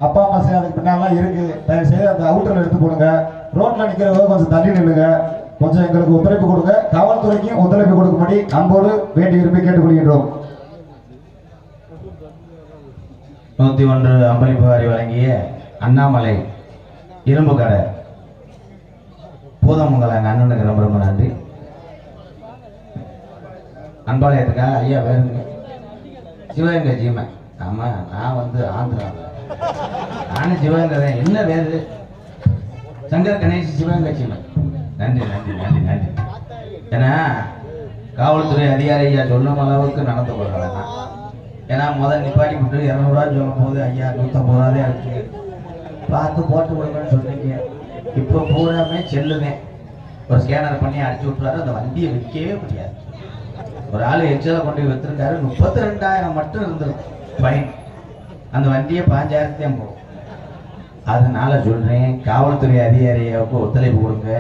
அப்பா அம்மா அதுக்கு பின்னாலாம் இருக்கு. தயவு செய்து அந்த அவுட்டர்ல எடுத்து போடுங்க. ரோட்ல நிக்கிறவங்க கொஞ்சம் தள்ளி நில்லுங்க. கொஞ்சம் எங்களுக்கு ஒத்துழைப்பு கொடுங்க. காவல்துறைக்கும் ஒத்துழைப்பு கொடுக்கும்படி அன்போடு வேண்டி விரும்பி கேட்டுக்கொள்கின்றோம். 101 அம்பளிப்பு வாரி வழங்கிய அண்ணாமலை இரும்பு கடை பூதமங்கல எங்கள் அண்ணனுக்கு ரொம்ப ரொம்ப நன்றி. அன்பாளையத்துக்கா ஐயா வேறுங்க சிவகங்கை ஜீமை. ஆமாம், நான் வந்து ஆந்திராவில், நானும் சிவகங்கை தான். என்ன வேறு சங்கர் கணேஷ் சிவகங்கை ஜீமை. நன்றி நன்றி நன்றி நன்றி. ஏன்னா காவல்துறை அதிகாரி ஐயா சொல்லும் அளவுக்கு நடந்து கொள்கிறேன். ஏன்னா முதல் நிப்பாட்டி விட்டு 200 ரூபா சொல்லும் போது ஐயா 150 ரூபாதே இருக்கு, பார்த்து போட்டு கொடுங்கன்னு சொன்னீங்க. இப்போ பூராமே செல்லுவேன், ஒரு ஸ்கேனர் பண்ணி அடிச்சு விட்டுறாரு. அந்த வண்டியை விற்கவே முடியாது. ஒரு ஆள் எச்சலை கொண்டு போய் விற்றுருக்காரு. 32,000 மட்டும் இருந்திருக்கு ஃபைன். அந்த வண்டியை 5,000 போகும். அதனால சொல்றேன், காவல்துறை அதிகாரியாவுக்கு ஒத்துழைப்பு கொடுங்க.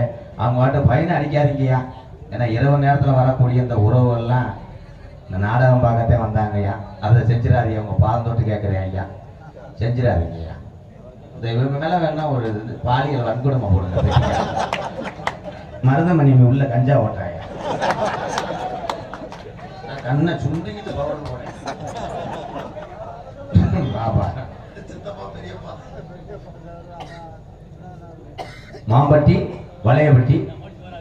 அவங்க வாட்ட ஃபைன் அடிக்காதீங்கய்யா. ஏன்னா இரவு நேரத்தில் வரக்கூடிய இந்த உறவுகள்லாம் இந்த நாடகம் பார்க்கத்தே வந்தாங்க ஐயா. அதை செஞ்சிடாதீங்க. அவங்க பாதம் தொட்டு கேட்குறேன் ஐயா, செஞ்சிடாதீங்க ஐயா. இந்த இவங்க மேலே வேணா ஒரு பாலியல் வன்கொடுமை போடுங்க. மருதமணி உள்ள கஞ்சா ஓட்டுறாங்க. கண்ணை சுண்டிக்கிட்டு பவர் போனேன். பாபா மாம்பட்டி வளையப்பட்டி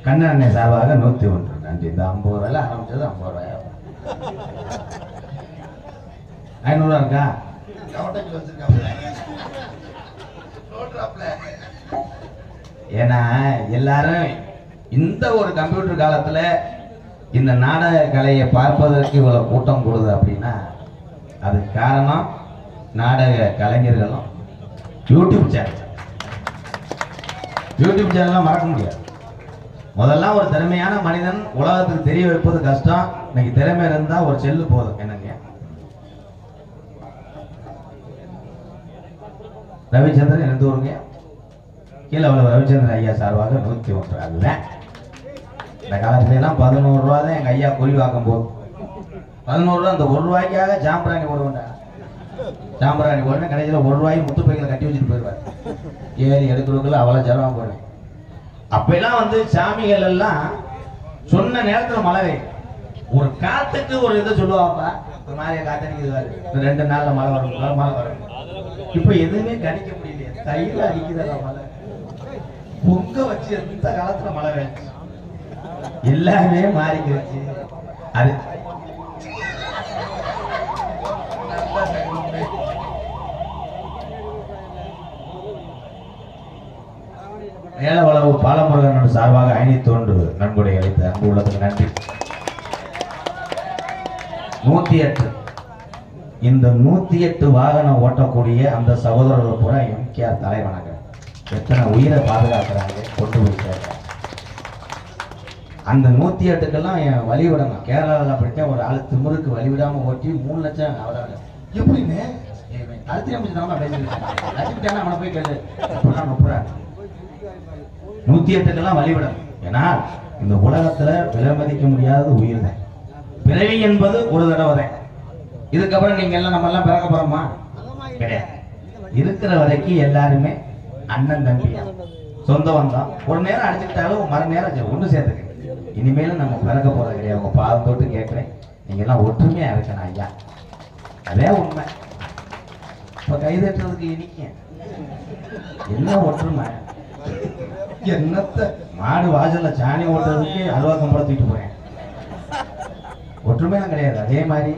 கண்ணெண்ணெய் சார்பாக 101 நன்றி. இந்த 50 ரூபாயில ஆரம்பிச்சது 50 ரூபாயா 500 இருக்கா? ஏன்னா எல்லாரும் இந்த ஒரு கம்ப்யூட்டர் காலத்துல இந்த நாடக கலையை பார்ப்பதற்கு இவ்வளவு கூட்டம் கூடுது அப்படின்னா அதுக்கு காரணம் நாடக கலைஞர்களும் யூடியூப் சேனல்லாம் மறக்க முடியாது. முதல்ல ஒரு திறமையான மனிதன் உலகத்துக்கு தெரிய வைப்பது கஷ்டம். இன்னைக்கு திறமை இருந்தா ஒரு செல்லு போதும். என்னங்க ரவிச்சந்திரன் எந்த ஊருங்க? கீழே உள்ள ரவிச்சந்திரன் ஐயா சார்பாக 101. அதுதான் இந்த காலத்துல எல்லாம் 11 ரூபா தான் எங்க ஐயா குறி வாக்கும் போது 11 ரூபா. அந்த 1 ரூபாய்க்காக சாம்பிராணி போடுவேன்டா. சாம்பிராணி போடுவேன். கடைசியில் 1 ரூபாய் முத்து பைகளை கட்டி வச்சுட்டு போயிடுவார். ஏறி எடுக்கிறதுக்குள்ள அவ்வளோ ஜலம் போடுவேன். அப்பெல்லாம் வந்து சாமிகள் எல்லாம் சொன்ன நேரத்துல மழை பெய்யும். ஒரு காத்துக்கு ஒரு இதை சொல்லுவாப்பா, ஒரு மாதிரி காத்தடிக்குது, 2 நாள்ல மழை வரும், மழை வரும். இப்ப எதுவுமே கணிக்க முடியலையே. தையில அடிக்குதா மழை, பொங்க வச்சு எந்த காலத்துல மழை பெய்யும். எல்லாமே மாறிக்கிடுச்சு. அது மேலவளவு பாலமுருகன் சார்பாக 501 நன்கொடை அளித்த அன்பு உள்ளதுக்கு நன்றி. 108 இந்த 108 வாகனம் ஓட்டக்கூடிய அந்த சகோதரர்கள் பூரா எம்கேஆர் தலைவனாங்க. எத்தனை உயிரை பாதுகாக்கிறாங்க, கொண்டு போயிருக்காங்க. அந்த 108க்கெல்லாம் என் வழிவிடணும். கேரளாவில் அப்படித்தான் ஒரு ஆள் திமுருக்கு வழிவிடாம ஓட்டி 3 லட்சம் அவரால் எப்படின்னு அழுத்தி அமைச்சுதான் பேசிட்டு அவனை போய் கேளு 108க்கெல்லாம் வழிவிடணும். ஏன்னா இந்த உலகத்துல விலைமதிக்க முடியாத உயிர் தான். பிறவி என்பது ஒரு தடவை தான். இதுக்கப்புறம் நீங்க எல்லாம் நம்ம எல்லாம் பிறக்க போறோமா? கிடையாது. இருக்கிற வரைக்கும் எல்லாருமே அண்ணன் தம்பி சொந்த வந்தோம். ஒரு நேரம் அடிச்சுக்கிட்டாலும் மறு நேரம் ஒன்று சேர்த்துக்க. இனிமேலும் நம்ம பிறக்க போறது கிடையாது. உங்க பாதம் தொட்டு கேட்கிறேன், நீங்க எல்லாம் ஒற்றுமையா இருக்கணும் ஐயா. அதே உண்மை. இப்ப கைதட்டுறதுக்கு இனிக்க என்ன ஒற்றுமை? என்னத்த மாடு வாசல்ல சாணி ஓட்டுறதுக்கு அல்வா கம்பளத்திட்டு போறேன். ஒற்றுமைலாம் கிடையாது. அதே மாதிரி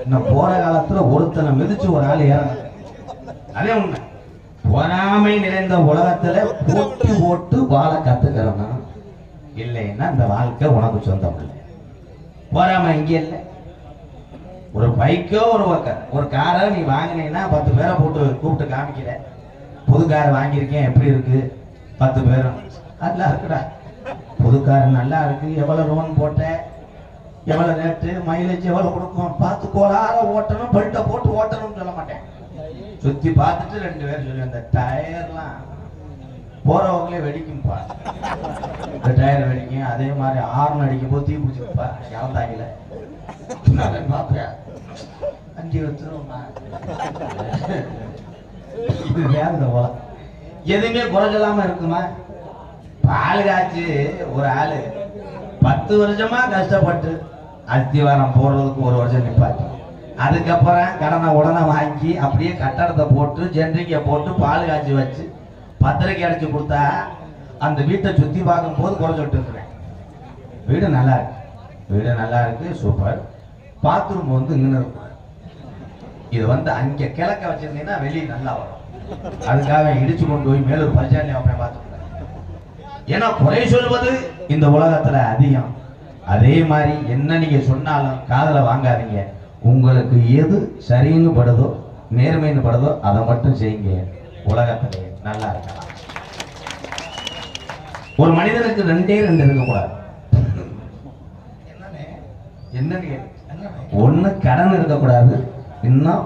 இன்னும் போற காலத்துல ஒருத்தனை மிதிச்சு ஒரு ஆள் ஏறணும். அதே உண்மை. பொறாமை நிறைந்த உலகத்துல போட்டி போட்டு வாழ கத்துக்கிறோம். இல்லைன்னா இந்த வாழ்க்கை உனக்கு சொந்தம் இல்லை. பொறாமை இங்க இல்லை. ஒரு பைக்கோ ஒரு காரை நீ வாங்கினீங்கன்னா 10 பேரை போட்டு கூப்பிட்டு காமிக்கிற. புது கார் வாங்கியிருக்கேன், எப்படி இருக்கு? 10 பேரும் நல்லா இருக்குடா, புது கார் நல்லா இருக்கு, எவ்வளவு லோன் போட்ட, எவ்வளவு ரேட்டு, மைலேஜ் எவ்வளவு கொடுக்கும், பார்த்து கோளார ஓட்டணும், பெல்ட்டை போட்டு ஓட்டணும்னு சொல்ல மாட்டேன். சுத்தி பார்த்துட்டு 2 பேர் சொல்லி அந்த டயர்லாம் போறவங்களே வெடிக்கும்பா. இந்த டயர் வெடிக்கும். அதே மாதிரி ஹார்ன் அடிக்கும் போது தீ பிடிச்சிருப்பா. இறந்தாங்கல பாப்பியா 5 வச்சிரும் இதுதான் இந்த உலகம். எதுவுமே குறைஞ்சலாம இருக்குமா? பால் காய்ச்சி ஒரு ஆளு 10 வருஷமா கஷ்டப்பட்டு அத்திவாரம் போடுறதுக்கு 1 வருஷம் நிப்பாச்சு. அதுக்கப்புறம் கடனை உடனே வாங்கி அப்படியே கட்டடத்தை போட்டு ஜென்ரிக்கை போட்டு பால் காய்ச்சி வச்சு பத்திரிக்கை அடிச்சு கொடுத்தா அந்த வீட்டை சுத்தி பார்க்கும் போது குறைஞ்சிட்டு இருக்கிறேன். வீடு நல்லா இருக்கு, வீடு நல்லா இருக்கு, சூப்பர். பாத்ரூம் வந்து இங்கே இருக்கும். இது வந்து அங்கே கிழக்க வச்சிருந்தீங்கன்னா வெளியே நல்லா வரும். அதுக்காக இடிச்சு கொண்டு போய் மேலூர் பரிசாலி அப்படியே பார்த்துருக்கேன். ஏன்னா குறை சொல்வது இந்த உலகத்துல அதிகம். அதே மாதிரி என்ன நீங்க சொன்னாலும் காதல வாங்காதீங்க. உங்களுக்கு எது சரின்னு படுதோ நேர்மைன்னு படுதோ அதை மட்டும் செய்யுங்க. உலகத்திலே நல்லா இருக்கலாம். ஒரு மனிதனுக்கு 2 இருக்கக்கூடாது. என்னன்னு ஒண்ணு கடன் இருக்கக்கூடாது, இன்னும்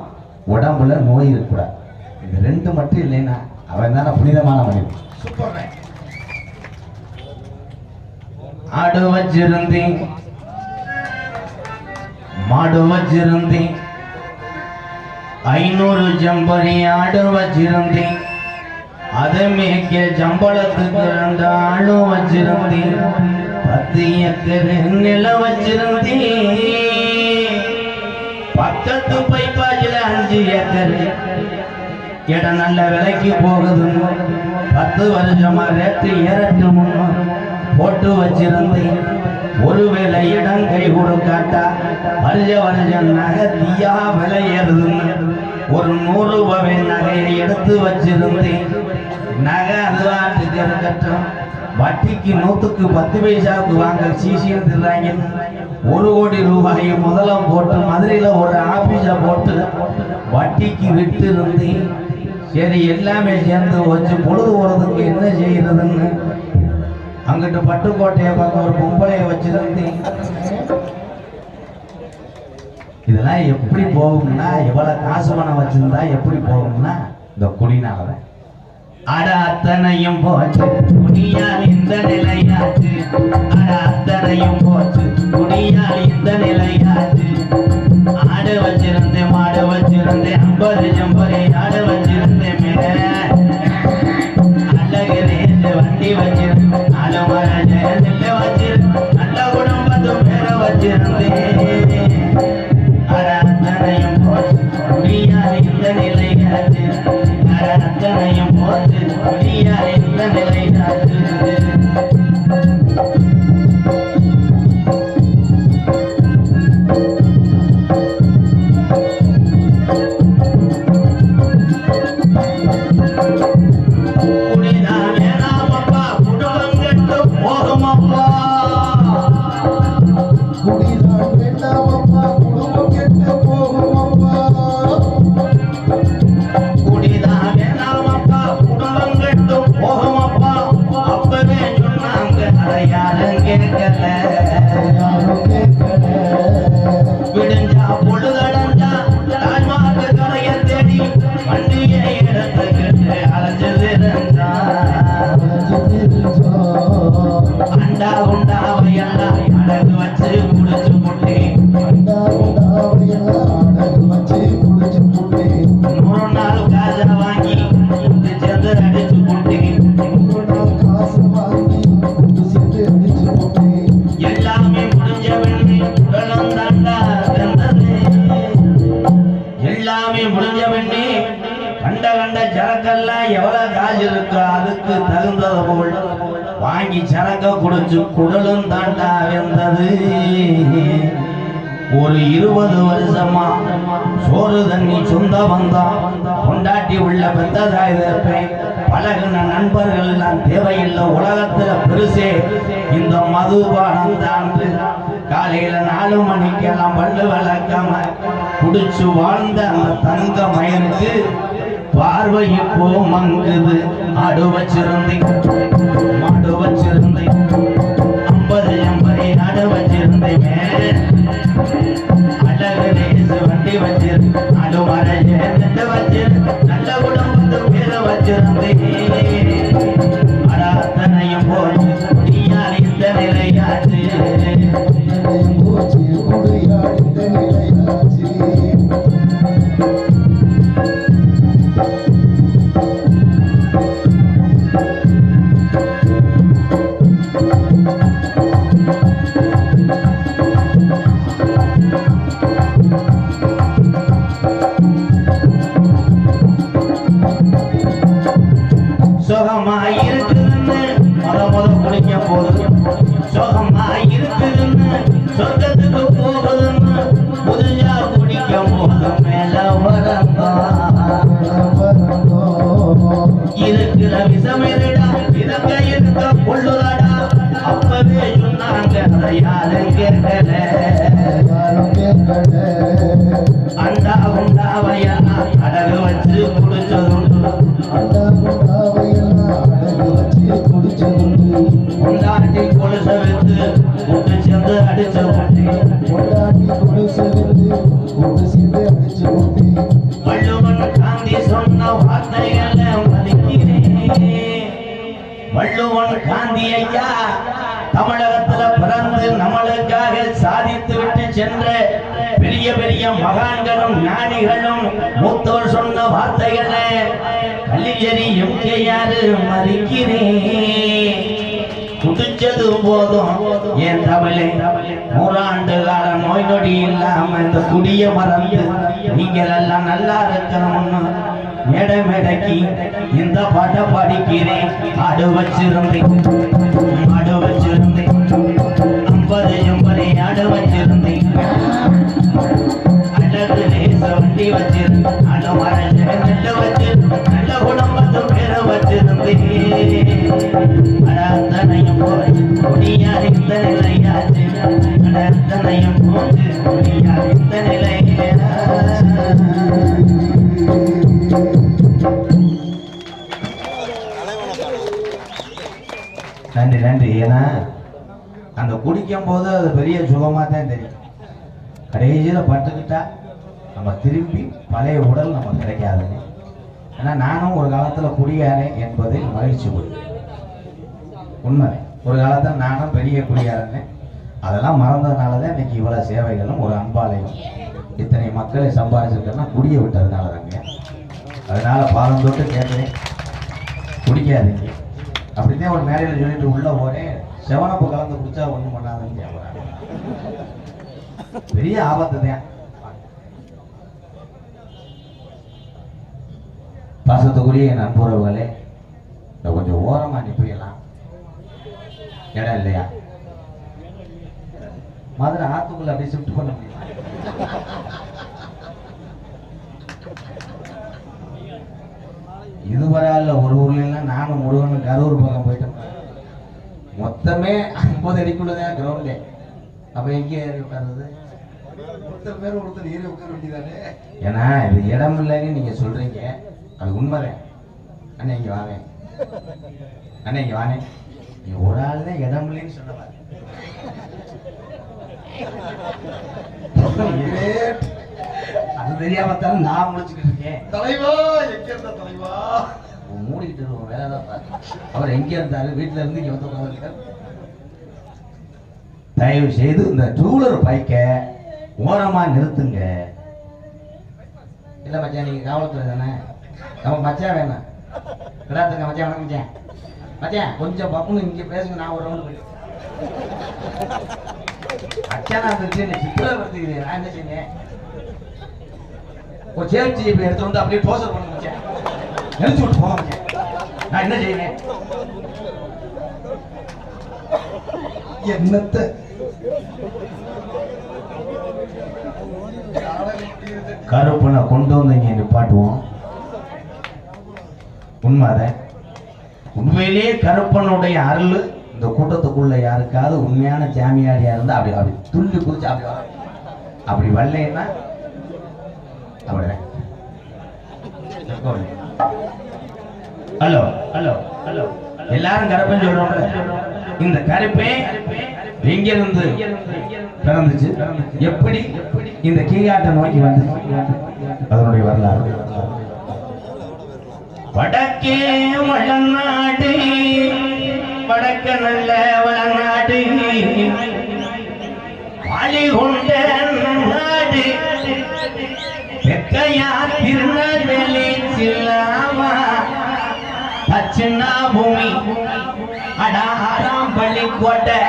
உடம்புல நோய் இருக்கக்கூடாது. இது 2 மட்டும் இல்லைன்னா அவன் தானே புனிதமான மனிதன். சூப்பர். ஆடு வச்சிருந்தேன், மாடு வச்சிருந்தேன், 500 ஜம்பரி ஆடு வச்சிருந்தேன், அதை மேய்க்க சம்பளத்துக்கு 2 ஆளும் வச்சிருந்தேன், 10 ஏக்கர் நில வச்சிருந்தேன், பக்கத்து பைப்பாஜில 5 ஏக்கர் இடம் நல்ல விலைக்கு போகுதுன்னு 10 வருஷமா ரேட்டு ஏறட்டு முன்னும் போட்டு வச்சிருந்தேன். ஒருவேளை இடம் கை கொடுக்காட்டா வருஷம் நகை தீயா விலை ஏறுதுன்னு ஒரு 100 ரூபாய் நகையை எடுத்து வச்சிருந்தேன். நகை அதுவாட்டுக்கு இருக்கட்டும், வட்டிக்கு 100க்கு 10 பைசாவுக்கு வாங்க சீசின்னு திடுறாங்க. 1 கோடி ரூபாயை முதல்ல போட்டு மதுரையில் ஒரு ஆபீஸை போட்டு வட்டிக்கு விட்டு இருந்தேன். சரி எல்லாமே சேர்ந்து வச்சு பொழுது போறதுக்கு என்ன செய்யறதுன்னு அங்கிட்டு பட்டுக்கோட்டையை பார்க்க ஒரு பொம்பளையை வச்சிருந்தேன். இதெல்லாம் எப்படி போகும்னா, எவ்வளவு காசு பணம் வச்சிருந்தா எப்படி போகும்னா இந்த குடினால அட அத்தனையும் போச்சு குடியால் இந்த நிலையாச்சு, அட அத்தனையும் போச்சு குடியால் இந்த நிலையாச்சு. ஆடு வச்சிருந்தேன், மாடு வச்சிருந்தேன், 50 ஜம்பரி ஆடு வச்சிருந்தேன், அழகு வண்டி வச்சிருந்தேன், நெல்லை வச்சிருந்தேன், நல்ல குடும்பத்து பேர வச்சிருந்தேன். அட அத்தனையும் போச்சு குடியால் இந்த நிலையாச்சு, அட அத்தனையும் போச்சு குடியால் இந்த நிலையாச்சு. விடுஞ்சா பொழுதடைஞ்சா தாய்மார்க்கு கரையை தேடி வண்டியை எடுத்துக்கிட்டு அலைஞ்சது அண்டா உண்டாவை எல்லாம் அடகு வச்சு குடிச்சு முட்டேன். 100 நாள் காசை வாங்கி சேர்ந்து அடிச்சு முட்டேன். எல்லாமே முடிஞ்ச வெண்ணி உடலும் தாண்டா வெந்தது, எல்லாமே முடிஞ்ச வெண்ணி கண்ட சரக்கெல்லாம் எவ்வளவு காசு இருக்கோ அதுக்கு தகுந்தது போல் வாங்கி சரக்க குடிச்சு குடலும் தாண்டா வெந்தது. ஒரு 20 வருஷமா சோறு தண்ணி சொந்த வந்தோம் கொண்டாட்டி உள்ள பெத்ததாய் இருப்பேன். பழகின நண்பர்கள் எல்லாம் தேவையில்லை, உலகத்துல பெருசே இந்த மதுபானம் தான். காலையில 4 மணிக்கெல்லாம் பல்லு விளக்காம குடிச்சு வாழ்ந்த அந்த தங்க மயனுக்கு பார்வை இப்போ மங்குது. ஆடு வச்சிருந்தேன், மாடு வச்சிருந்தேன், 50 ஜம்பரி ஆடு வச்சிருந்தேன், அழகு வண்டி வச்சிருந்தேன், ஆடு மறைஞ்ச வச்சிருந்தேன், நல்ல குடும்பத்து பேர வச்சிருந்தேன். அட அத்தனையும் போச்சு குடியால் இந்த நிலையாச்சு. சுகமாயிருக்குதுன்னு முத குடிக்கும் போது சுகமாயிருக்குதுன்னு சொர்க்கத்துக்கு போகுதுன்னு புதுசா குடிக்கும் போது மேல இருக்கிற விஷமிருடா இருக்க கொள்ளுதடா அப்பவே சொன்னாங்க அதை யாரும் கேட்கல அண்டா உண்டாவையெல்லாம் அடகு வச்சு குடிச்சதுண்டு கொண்டாட்டி கொலுச வித்து கூட்டு சேர்ந்து அடிச்ச வள்ளுவன் காந்தி சொன்ன வார்த்தைகளை மதிக்கிறேன் வள்ளுவன் காந்தி ஐயா தமிழகத்துல பிறந்து நம்மளுக்காக சாதித்து விட்டு சென்ற பெரிய பெரிய மகான்களும் ஞானிகளும் மூத்தோர் சொன்ன வார்த்தைகளை கல்லியறி எம்கேயாரு மதிக்கிறேன் குடிச்சது போதும் என் தமிழை 100 ஆண்டு கால நோய் நொடி இல்லாம இந்த குடிய மறந்து நீங்கள் எல்லாம் நல்லா இருக்கணும்னு மேடை மேடைக்கு இந்த பாட்டை படிக்கிறேன் ஆடு வச்சிருந்தேன் 50 எம்பரை ஆடு வச்சிருந்தேன் அழகு லேச வண்டி வச்சிருந்தேன் அழ மறைஞ்ச நெல்லு வச்சு நல்ல குடும்பத்து பேரை வச்சிருந்தேன் அத்தனையும் போச்சு முடியாத இந்த நிலையாச்சு அத்தனையும் போச்சு முடியாத இந்த நிலையா நன்றி நன்றி. ஏன்னா அந்த குடிக்கும் போது அது பெரிய சுகமாக தான் தெரியும். கடைசியில் பட்டுக்கிட்டா நம்ம திரும்பி பழைய உடல் நம்ம கிடைக்காதுங்க. ஏன்னா நானும் ஒரு காலத்தில் குடியாரேன் என்பதில் மகிழ்ச்சி கொள்கிறேன். உண்மை, ஒரு காலத்தில் நானும் பெரிய குடியாரேன். அதெல்லாம் மறந்ததுனால தான் இன்னைக்கு இவ்வளோ சேவைகளும் ஒரு அன்பாலையும் இத்தனை மக்களை சம்பாதிச்சிருக்கேன்னா குடிய விட்டதுனால தாங்க. அதனால பாதம் தொட்டு கேட்குறேன், குடிக்காதீங்க. அப்படித்தான் ஒரு மேடையில் சொல்லிட்டு உள்ள போறேன், செவனப்பு கலந்து குடிச்சா ஒன்றும் பண்ணாதுன்னு கேட்குறாங்க. பெரிய ஆபத்து தான். பாசத்துக்குரிய என் நண்புறவுகளே, கொஞ்சம் ஓரமா நிப்பிடலாம், இடம் இல்லையா? மதுரை ஆத்துக்குள்ள அப்படியே ஷிஃப்ட் பண்ண முடியுமா? இதுவரையில ஒரு ஊர்ல நானும் முருகன் கரூர் பக்கம் போயிட்டோம். மொத்தமே 50 அடிக்குள்ளதான் கிரவுண்டே. அப்ப எங்க ஏறி உட்காருது? ஒருத்தர் ஏறி உட்கார வேண்டியதானே. ஏன்னா இது இடம் இல்லைன்னு நீங்க சொல்றீங்க, அது உண்மைதான். அண்ணா இங்க வாங்க, அண்ணா இங்க வாங்க. நீ ஒரு ஆள் தான் இடம் இல்லைன்னு சொன்னவாரு. அது தெரியாமத்தாலும் நான் முடிச்சுக்கிட்டு இருக்கேன். தலைவா எங்க இருந்த தலைவா மூடிக்கிட்டு இருக்கோம், வேலை தான் பார்த்து. அவர் எங்க இருந்தாரு? வீட்டுல இருந்து இங்க வந்து உட்காந்துருக்காரு. தயவு செய்து இந்த டூலர் பைக்க ஓரமா நிறுத்துங்க. இல்ல மச்சான், நீங்க காவல்துறை தானே, நம்ம மச்சான் வேணாம் கிடாத்துங்க. மச்சான் வணக்கம் மச்சான். மச்சான் கொஞ்சம் பப்புன்னு இங்க பேசுங்க, நான் ஒரு ரவுண்டு போயிட்டு மச்சானா சித்திரப்படுத்திக்கிறேன். நான் என்ன செய்யேன்? ஒரு சேஃப்டி ஜீப் எடுத்து வந்து அப்படியே டோசர் பண்ண மச்சான், நிறுத்தி விட்டு போக மச்சான். நான் என்ன செய்வேன்? என்னத்தை கருப்பனை கொண்டு வந்து இங்க நிப்பாட்டுவோம். உண்மைதான். உண்மையிலேயே கருப்பனுடைய அருள் இந்த கூட்டத்துக்குள்ள யாருக்காவது உண்மையான ஜாமியாரியா இருந்தா அப்படி அப்படி துள்ளி குதிச்சு அப்படி வர, அப்படி வரலைன்னா அப்படிதான். ஹலோ ஹலோ ஹலோ, எல்லாரும் கருப்பன் சொல்றோம்ல. இந்த கருப்பே எங்க இருந்து பிறந்துச்சு, எப்படி இந்த கீழாட்டை நோக்கி வந்து, அதனுடைய வரலாறு. வடக்கே வளநாடு, வடக்க நல்ல வளநாடு, வாழி கொண்ட நாடு, வெக்கையா திருநெல்வேலி சில்லாமா, தட்சிணா பூமி, அடாராம் பள்ளிக்கோட்டை,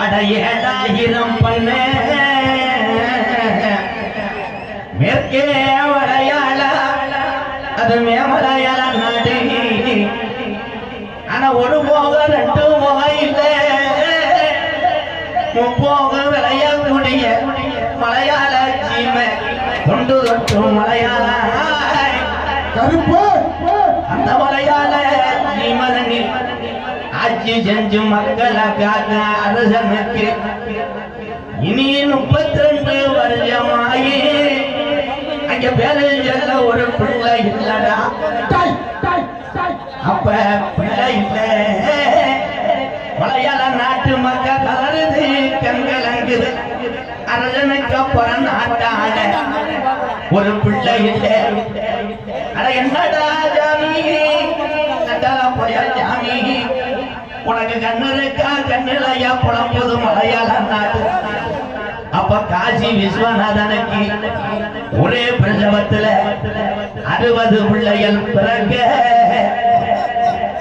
அட 7000 பண்ண, மேற்கே வளையாள, அது மேமலையாள நாடு, ஆனா ஒரு போக ரெண்டு போக இல்ல முப்போக விளையக்கூடிய மலையாள சீமை கொண்டு தொட்டும் மலையாள கருப்பு அந்த மலையாள சீமதனில் ஆட்சி செஞ்சு மக்களை காக்க அரசனுக்கு இனி 32 வருஷமாயி அங்க பேரில் செல்ல ஒரு பிள்ளை இல்லடா அப்ப பிள்ளை இல்ல மலையாள நாட்டு மக்கள் கலருது கண்கலங்குது அரசனுக்கு அப்புறம் நாட்டாட ஒரு பிள்ளை இல்ல அட என்னடா ஜாமி ஜாமி உனக்கு கண்ணு இருக்கா கண்ணுலையா புலம்புது மலையாள நாடு அப்ப காசி விஸ்வநாதனுக்கு ஒரே பிரசவத்துல 60 பிள்ளைகள் பிறக்க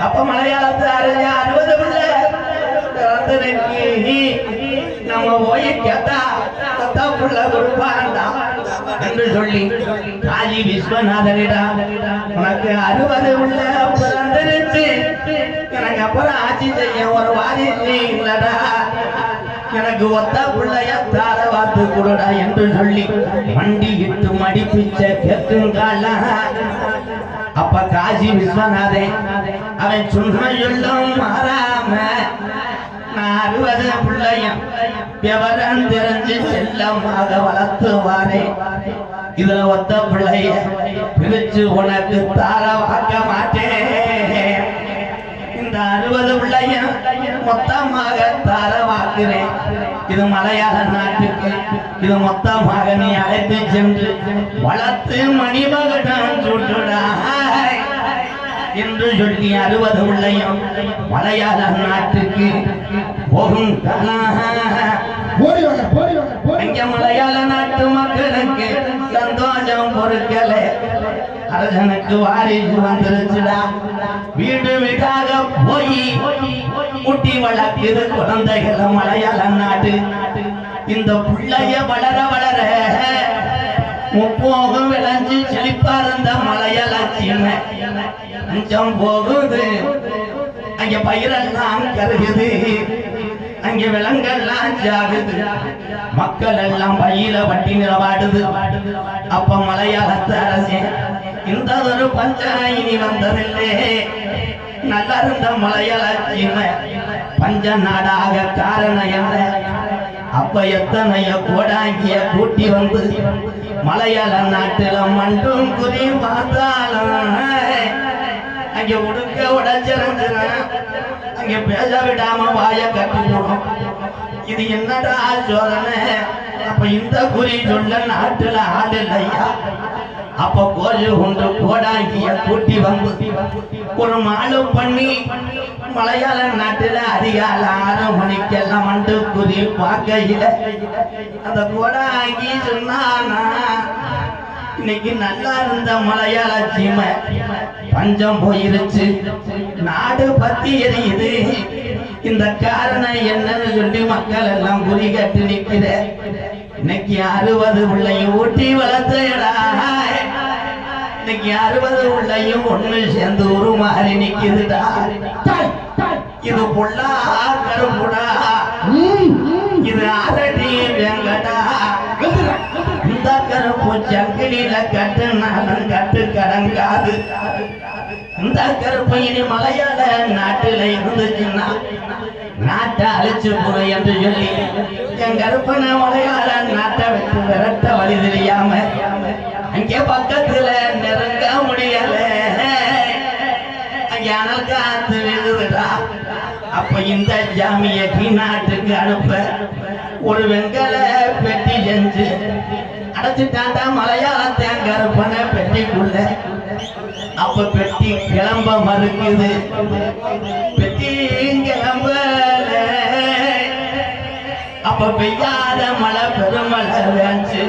அப்ப மலையாளத்து 60 பிள்ளை நம்ம போய் கேட்டா புள்ள கொடுப்பாண்டா என்று சொல்லி காசி விஸ்வநாதனிடம் உனக்கு 60 பிள்ளை பிறந்திருச்சு எனக்கு அப்புறம் ஆட்சி செய்ய ஒரு வாரிசு இல்லடா எனக்கு ஒத்த பிள்ளைய தார வாத்து கொடுடா என்று சொல்லி வண்டி இட்டு மடிப்பிச்ச கேட்டுங்கால அப்ப காசி விஸ்வநாதன் அவன் சும்மா சொல்லும் மாறாம நான் 60 பிள்ளையும் விவரம் தெரிஞ்சு செல்லமாக வளர்த்து வாரேன் இதுல ஒத்த பிள்ளைய பிரிச்சு உனக்கு தார வாக்க மாட்டேன் இந்த 60 பிள்ளையும் மொத்தமாக தார வாக்குறேன் இது மலையாள நாட்டுக்கு இது மொத்தமாக நீ அழைத்து சென்று வளர்த்து மணிமகனம் சுட்டுடா என்று சொல்லி 60 பிள்ளையும் மலையாள நாட்டுக்கு போகும் இங்க மலையாள நாட்டு மக்களுக்கு சந்தோஷம் பொறுக்கல அரசனுக்கு வாரிசு வந்துருச்சுடா வீடு வீடாக போய் குட்டி வளர்க்குது குழந்தைகள மலையாள நாடு இந்த பிள்ளைய வளர வளர முப்போகம் விளைஞ்சு செழிப்பா இருந்த மலையாள சீமை கொஞ்சம் போகுது அங்க பயிரெல்லாம் கருகுது அங்க விலங்கெல்லாம் ஜாகுது மக்கள் எல்லாம் பையில வட்டி நிலவாடுது அப்ப மலையாளத்து அரசே இந்த ஒரு பஞ்சம் இனி வந்ததில்லை நல்லா இருந்த மலையாள சீமை பஞ்ச நாடாக காரணம் என்ன அப்ப எத்தனைய கோடாங்கிய கூட்டி வந்து மலையாள நாட்டுல மண்டும் குறி பார்த்தாலும் அங்க உடுக்க உடைச்சிருந்துனா அங்க பேச விடாம வாய கட்டிக்கணும் இது என்னடா சோதனை அப்ப இந்த குறி சொல்ல நாட்டுல ஆள் இல்லையா அப்ப கோழி உண்டு கோடாங்கிய கூட்டி வந்து ஒரு மாடு பண்ணி மலையாள நாட்டுல அதிகால 6 மணிக்கெல்லாம் மண்டு குறி பார்க்கையில அந்த கோடாங்கி சொன்னானா இன்னைக்கு நல்லா இருந்த மலையாள சீமை பஞ்சம் போயிருச்சு நாடு பத்தி எரியுது இந்த காரணம் என்னன்னு சொல்லி மக்கள் எல்லாம் குறி கட்டு நிக்கிற இன்னைக்கு 60 பிள்ளையும் ஊட்டி வளர்த்தடா இன்னைக்கு 60 பிள்ளையும் ஒண்ணு சேர்ந்து உருமாறி நிக்குதுடா இது பொல்லா கருப்புடா இது அரடி வெங்கடா இந்த கருப்பு சங்கிலியில கட்டுனாலும் கட்டு கடங்காது இந்த கருப்பு இனி மலையாள நாட்டுல இருந்துச்சுன்னா நாட்டை அழிச்சு போற என்று சொல்லி என் கருப்பனை மலையாள நாட்டை விட்டு விரட்ட வழி தெரியாம அங்கே பக்கத்துல நெருங்க முடியல அங்கே அனல் காத்து விழுதுடா அப்ப இந்த ஜாமிய நாட்டுக்கு அனுப்ப ஒரு வெங்கல பெட்டி செஞ்சு அடைச்சிட்டாண்டா மலையாள தேங்கருப்பனை பெட்டிக்குள்ள அப்ப பெட்டி கிளம்ப மறுக்குது பெட்டி கிளம்பல அப்ப பெய்யாத மழை பெருமழை வேஞ்சு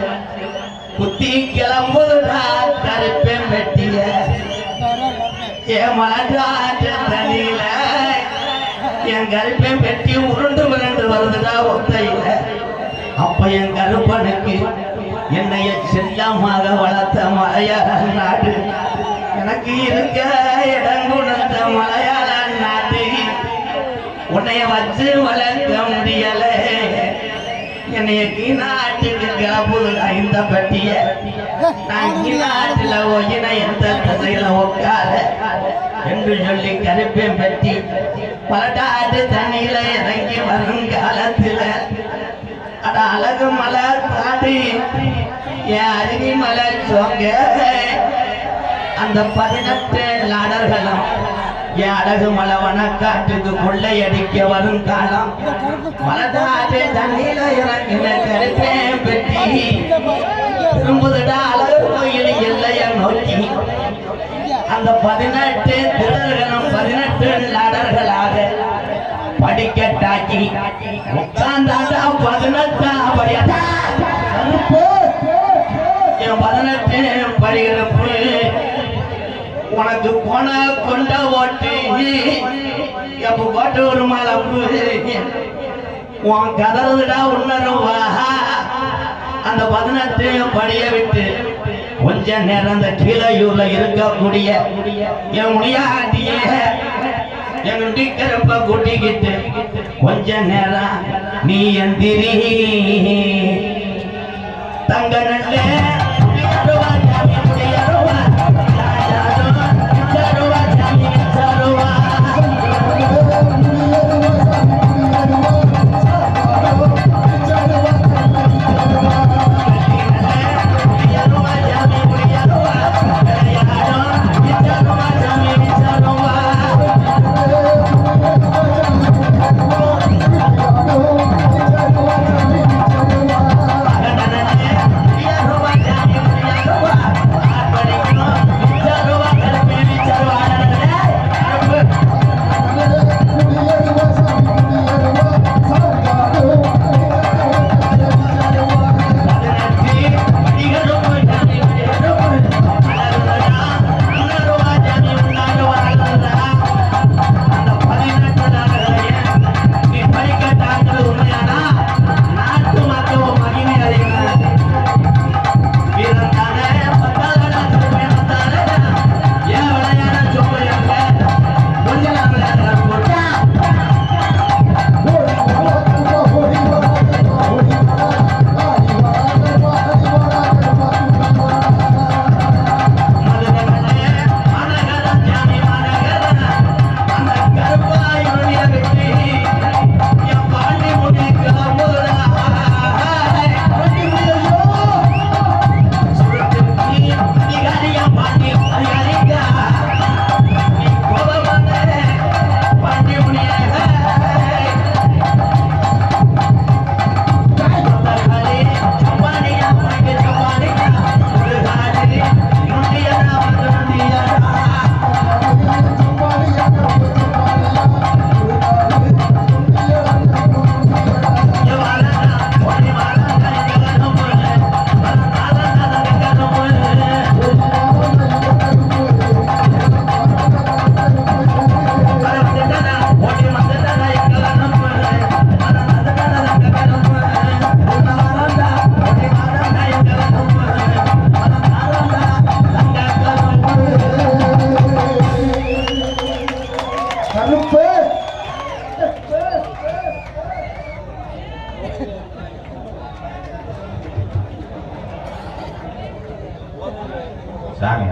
குத்தி கிளம்புதா கருப்பேன் பெட்டிய என் மலராற்று தண்ணியில என் கருப்பேன் பெட்டி உருண்டு விரண்டு வருதுடா ஒத்தையில அப்ப என் கருப்பனுக்கு என்னைய செல்லமாக வளர்த்த மலையாள நாடு எனக்கு இருக்க இடங்குணர்ந்த மலையாள நாடு உன்னைய வச்சு வளர்க்க முடியல என்னைய கீநாட்டுக்கு கிளப்புது இந்த பட்டிய நான் கீநாட்டுல ஒயின எந்த திசையில உட்கார என்று சொல்லி கருப்பேன் பற்றி பலட்டாட்டு தண்ணியில இறங்கி வரும் காலத்துல அட அழகு மலர் பாடி என் அருவி மலர் சோங்க அந்த 18 லாடர்களும் என் அழகு மலவன காட்டுக்கு கொள்ளையடிக்க வரும் காலம் மலட்டாட்டு தண்ணியில இறங்கின கருப்பேன் பெட்டி திரும்புதுடா அழகு கோயில் எல்லைய நோக்கி அந்த 18 திடர்களும் 18 லாடர்களாக படிக்கட்டாக்கி உட்கார்ந்தாண்டா 18 படியாட்டா 18 படிகளுக்கு உனக்கு போன கொண்ட ஓட்டு எப்ப போட்டு ஒரு மலப்பு உன் கதவுடா உணர்வா அந்த 18 படிய விட்டு கொஞ்ச நேரம் அந்த கீழையூர்ல இருக்கக்கூடிய என் முடியாட்டிய எங்களுடைய கருப்ப கூட்டிக்கிட்டு கொஞ்ச நேரம் நீ எந்திரி தங்க நல்ல சாமி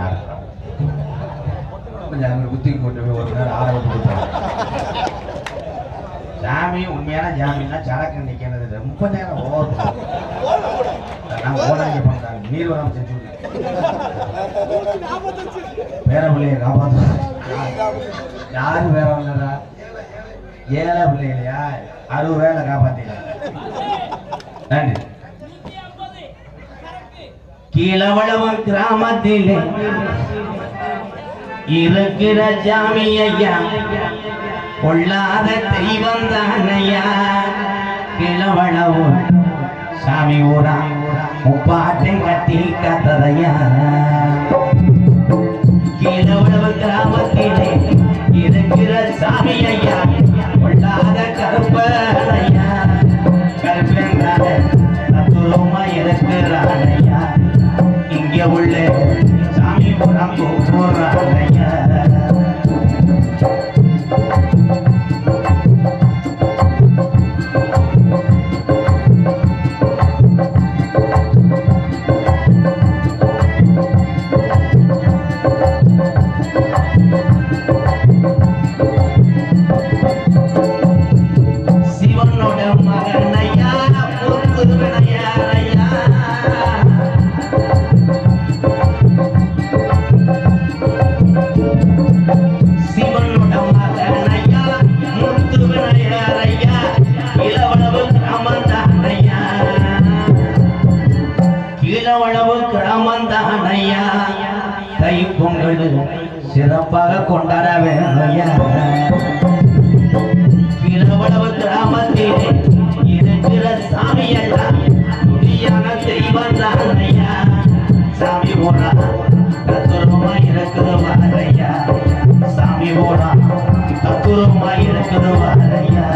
கொஞ்சம் புத்தி கொண்டு போய் ஒரு நேரம் ஆற விட்டு கொடுத்தாங்க. சாமி உண்மையான ஜாமீன்னா சரக்கு நிற்கிறது ரொம்ப நேரம் ஓவர் நான் ஓடாங்க பண்றாங்க நீர் வராம செஞ்சு வேற பிள்ளைய காப்பாற்ற யாரு வேற வந்ததா 7 பிள்ளைகளையா 60 வேலை காப்பாத்திக்கலாம். நன்றி. கீழவளவன் கிராமத்திலே இருக்கிற ஜாமி ஐயா கொள்ளாத தெய்வம் தானையா. கீழவளவன் சாமி ஊரா முப்பாட்டை கட்டி காத்ததையா. கீழவளவன் கிராமத்திலே இருக்கிற சாமி ஐயா கொள்ளாத கருப்பையா. கருப்பங்கார தத்துவமா இருக்கிறானையா. இங்க உள்ள சாமி புறம் போறானையா. சிறப்பாக கொண்டாட வேணும் இளவளவு கிராமத்திலே இருக்கிற சாமி எல்லாம் துணியான தெய்வம் தானையா சாமி போனா தத்துரமா இருக்குது வாரையா சாமி போனா தத்துரமா இருக்குது வாரையா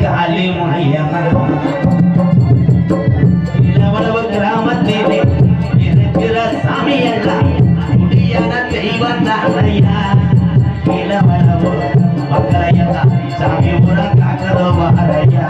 காலி இளவளவு கிராமத்திலே இருக்கிற சாமி எல்லாம் முடியான தெய்வம் தானையா இளவளவு மக்களையெல்லாம் சாமி புற காக்கதோ வாரையா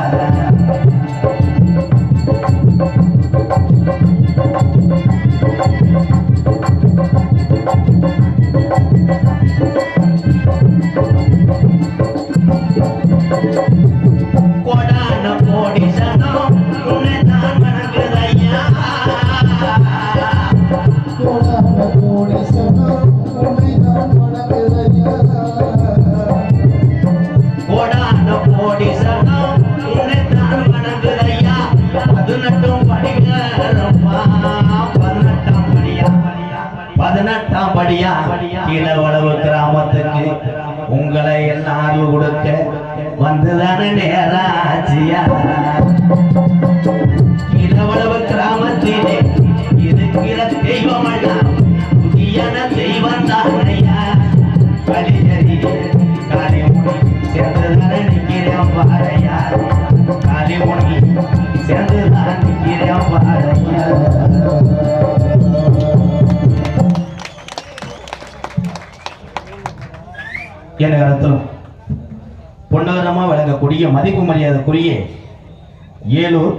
இளவளவு கிராமத்துக்கு உங்களை எல்லாரும் கொடுக்க வந்துதான நேராச்சியா இளவளவு கிராமத்திலே இருக்கிற தெய்வம் எல்லாம் புதியான தெய்வம் தானையா கலிஜரி காளிமுனி சேர்ந்துதான நிக்கிறேன் பாறையா காளிமுனி சேர்ந்துதான் நிக்கிறேன் பாறையா என கருத்திலும் பொன்னகரமாக வழங்கக்கூடிய மதிப்பு மரியாதைக்குரிய ஏலூர்